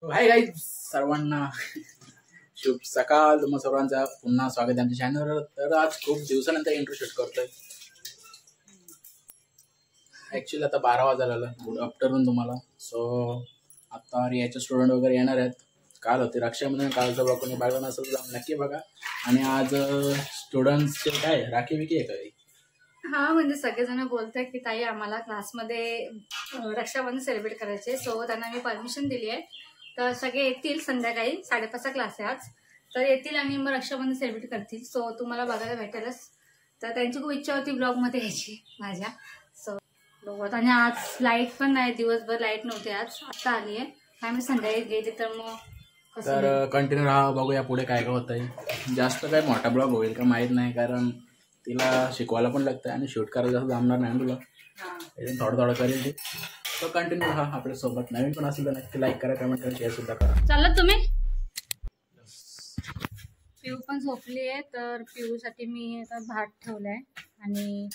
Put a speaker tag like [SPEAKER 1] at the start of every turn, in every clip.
[SPEAKER 1] Hi guys सर्वांना शुभ सकाळ. तुम्हा सर्वांचा पुन्हा स्वागत आहे आमच्या चॅनलवर. तर आज खूप दिवसानंतर इंट्रो शूट करतोय. ॲक्च्युली आता 12 वाजायला. गुड आफ्टरनून तुम्हाला. सो आता याचे स्टुडंट वगैरे येणार आहेत. काल होते रक्षाबंधन, कालचा ब्लॉग कोणी बघा नसेल जाऊन नक्की बघा. आणि आज स्टुडंट्सचे काय राखी विकी आहे काही.
[SPEAKER 2] हा म्हणजे सगळेजण बोलतात की ताई आम्हाला क्लासमध्ये रक्षाबंधन सेलिब्रेट करायचे. सो त्यांना मी परमिशन दिली आहे. तर सगळे येतील संध्याकाळी 5:30चा क्लास आहे आज. तर येतील आणि मग रक्षाबंधन सेलिब्रेट करतील. सो तुम्हाला बघायला भेटेलच. तर त्यांची खूप इच्छा होती ब्लॉगमध्ये यायची माझ्या. सो बघत. आणि आज लाईट पण नाही, दिवसभर लाईट नव्हती आज. आता आली आहे. काय मी संध्याकाळी गेली तर मग
[SPEAKER 1] तर कंटिन्यू राहा, बघूया पुढे काय काय होत आहे. जास्त काय मोठा ब्लॉग होईल का माहीत नाही, कारण तिला शिकवायला पण लागतं आणि शूट करायला जास्त जमणार नाही तुला. थोडं थोडं करेल ते. तर कंटिन्यू राहा आपल्यासोबत. नवीन पण असेल तर नक्की लाईक करा, कमेंट करा, शेअर सुद्धा करा.
[SPEAKER 2] चालत तुम्ही. पिऊ पण झोपली आहे. तर पिऊसाठी मी आता भात ठेवलाय आणि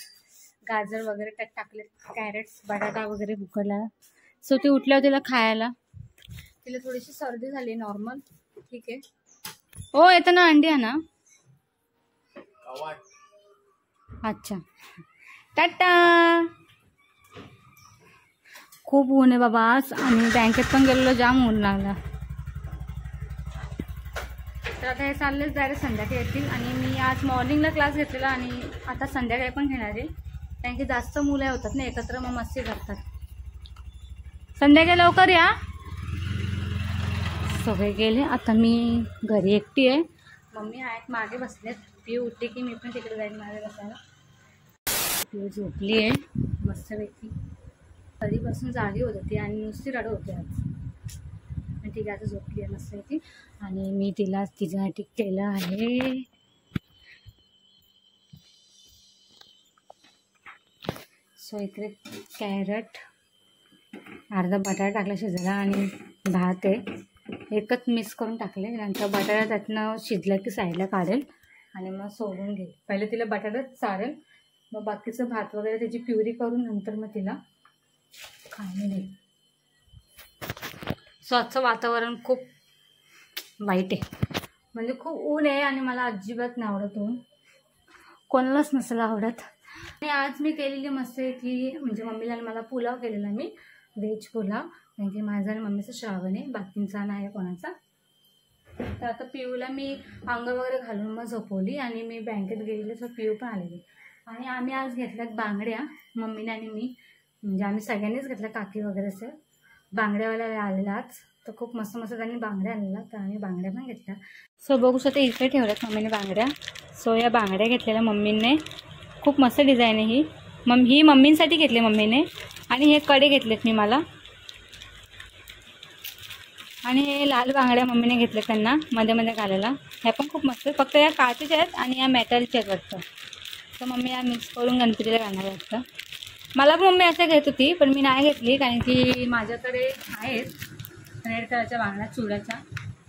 [SPEAKER 2] गाजर वगैरे त्यात टाकले, कॅरेट्स, बटाटा वगैरे उकडला. सो ती उठल्यावर तिला खायला. तिला थोडीशी सर्दी झाली नॉर्मल. ठीक आहे. हो येतं ना, अंडी आहे ना. अच्छा टाटा. खूप ऊन आहे बाबा आज. आणि बँकेत पण गेलेलो, जाम ऊन लागला. तर आता हे चाललेच डायरेक्ट संध्याकाळी येतील. आणि मी आज मॉर्निंगला क्लास घेतलेला आणि आता संध्याकाळी पण घेणार आहे. कारण की जास्त मुलं होतात ना एकत्र, मग मस्ती करतात. संध्याकाळी लवकर या. सगळे गेले. आता मी घरी एकटी आहे. मम्मी आहेत मागे बसलेत. पिऊ उठली की मी पण तिकडे जाईन मागे बसायला. पिऊ झोपली आहे मस्तपैकी. कधीपासून जागी होत होती आणि नुसती रडत होती आज. आणि ती आता झोपली आहे मस्तपैकी. आणि मी तिला तिच्यासाठी केलं आहे सो इकडे कॅरट, अर्धा बटाटा टाकला शिजायला आणि भात आहे. एकच मिक्स करून टाकले. नंतर बटाटा त्यातनं शिजला की साईडला काढेल आणि मग सोडून घेईल. पहिले तिला बटाटाच चालेल, मग बाकीचं भात वगैरे त्याची प्युरी करून नंतर मग तिला खायला देईल. सो आजचं वातावरण खूप वाईट आहे. म्हणजे खूप ऊन आहे आणि मला अजिबात नाही आवडत ऊन. कोणालाच नसेल आवडत. आणि आज मी केलेली मस्त आहे की म्हणजे मम्मीला मला पुलाव केलेला मी, व्हेज पुलाव. कारण की माझा आणि मम्मीचं श्रावण आहे, बाकींचा नाही कोणाचा. तर आता पिऊला मी अंग वगैरे घालून मग झोपवली आणि मी बँकेत गेलेले. तर पिऊ पण आलेली. आणि आम्ही आज घेतल्यात बांगड्या, मम्मीने आणि मी. म्हणजे आम्ही सगळ्यांनीच घेतल्या, काकी वगैरे असं. बांगड्यावाला आलेला आज. तर खूप मस्त मस्त त्यांनी बांगड्या आणलेल्या, तर आम्ही बांगड्या पण घेतल्या. सो बघू शकता इकडे ठेवल्यात मम्मीने बांगड्या. सो या बांगड्या घेतलेल्या मम्मीने. खूप मस्त डिझाईन आहे ही. ही मम्मींसाठी घेतली मम्मीने. आणि हे कडे घेतलेत मी मला. आणि हे लाल बांगड्या मम्मीने घेतले त्यांना मध्ये मध्ये घालायला. ह्या पण खूप मस्त. फक्त या काचेच्या आहेत आणि या मेटलच्या आहेत वाटतं. तर मम्मी या मिक्स करून गणपतीला घालणार वाटतं. मला पण मम्मी असं घेत होती, पण मी नाही घेतली कारण की माझ्याकडे आहेत रेड कलरच्या बांगड्या चुड्याच्या.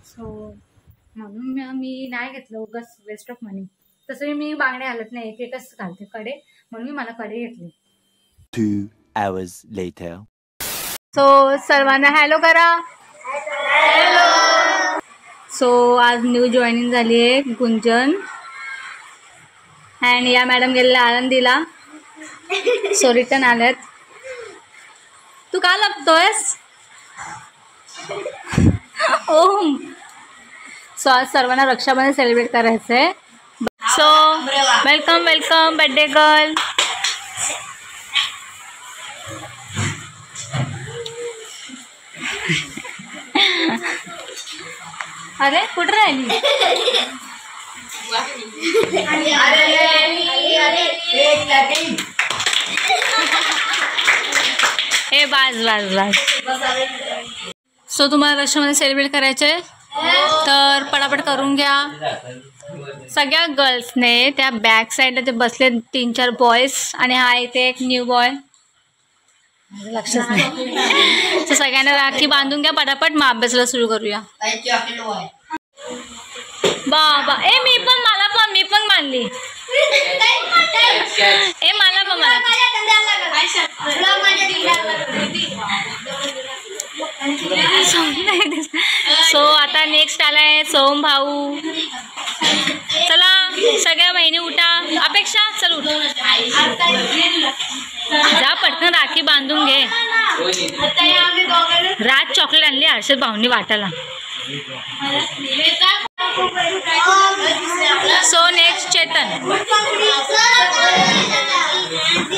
[SPEAKER 2] सो म्हणून मी नाही घेतलं, उगाच वेस्ट ऑफ मनी. तसं मी बांगड्या घालत नाही, एकच घालते कडे, म्हणून मी मला कडे घेतले.
[SPEAKER 3] 2 hours later.
[SPEAKER 2] सो सर्वांना हॅलो करा. हॅलो. सो आज न्यू जॉईनिंग झाली आहे गुंजन. अँड या मॅडम गेलेल्या आनंदीला. सो रिटर्न आल्यात. तू का लपतोयस? ओम. सो आज सर्वांना रक्षाबंधन सेलिब्रेट करायचं आहे. So welcome welcome birthday girl. अरे कुठं राहिली? हे बाज बाज बाज. सो तुम्हाला रक्षाबंधन सेलिब्रेट करायचे तर पटापट करून घ्या. सगळ्या गर्ल्सने त्या बॅक साईडला ते बसले 3-4 बॉयज आणि हा इथे एक न्यू बॉय. लक्षच नाही. तर सगळ्यांना राखी बांधून घ्या पटापट. मग अभ्यासाला सुरू करूया. बाबा ए मी पण बांधली. ए मला पण सो आता नेक्स्ट आलाय सोम भाऊ. चला सगळ्या बहिणी उठा. अपेक्षा चल उठ, जा पटकन राखी बांधून घे. रात चॉकलेट आणली हर्षद भाऊंनी वाटायला. So next Chetan.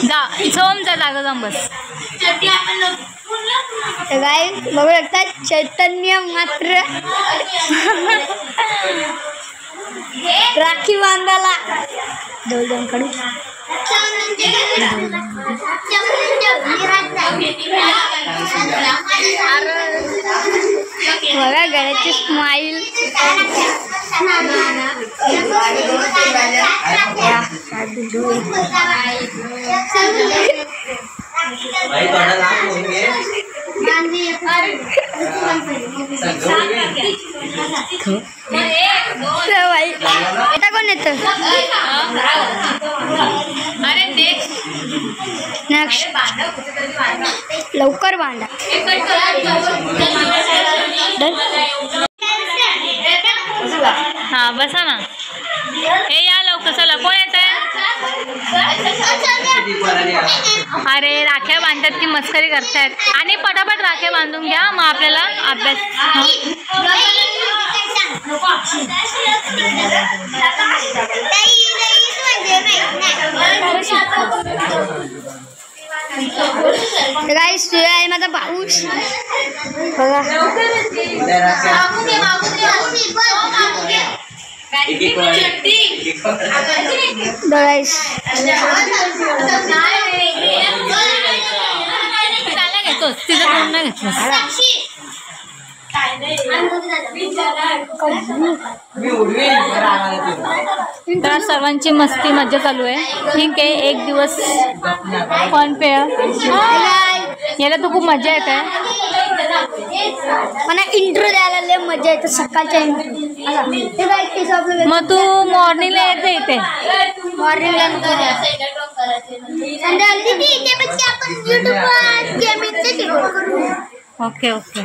[SPEAKER 2] जा सोम जा जागा जाऊन बस.
[SPEAKER 4] काय बघू शकता चैतन्य मात्र राखी बांधायला दोन कडू. बघा गळ्याची स्माईल. आता कोण येतं?
[SPEAKER 2] अरे नेक्स्ट
[SPEAKER 4] लवकर बांधा.
[SPEAKER 2] हा बसा ना. हे या लवकर. चला कोण येत आहे? अरे राख्या बांधतात की मस्करी करतायत. आणि पटापट राख्या बांधून घ्या मग आपल्याला अभ्यास.
[SPEAKER 4] गाईस तुझा आहे माझा पाऊस. बघा गाईस
[SPEAKER 2] त्याला घेतोस तिथं कोण नाही घेतलं. तर सर्वांची मस्ती मज्जा चालू आहे. ठीक आहे एक दिवस फन पेय. याला तर खूप मजा येत आहे.
[SPEAKER 4] मला इंट्रो द्यायला लय मजा येते सकाळच्या इंट्रो.
[SPEAKER 2] मग तू मॉर्निंगला येतं इथे.
[SPEAKER 4] मॉर्निंगला
[SPEAKER 2] ओके ओके.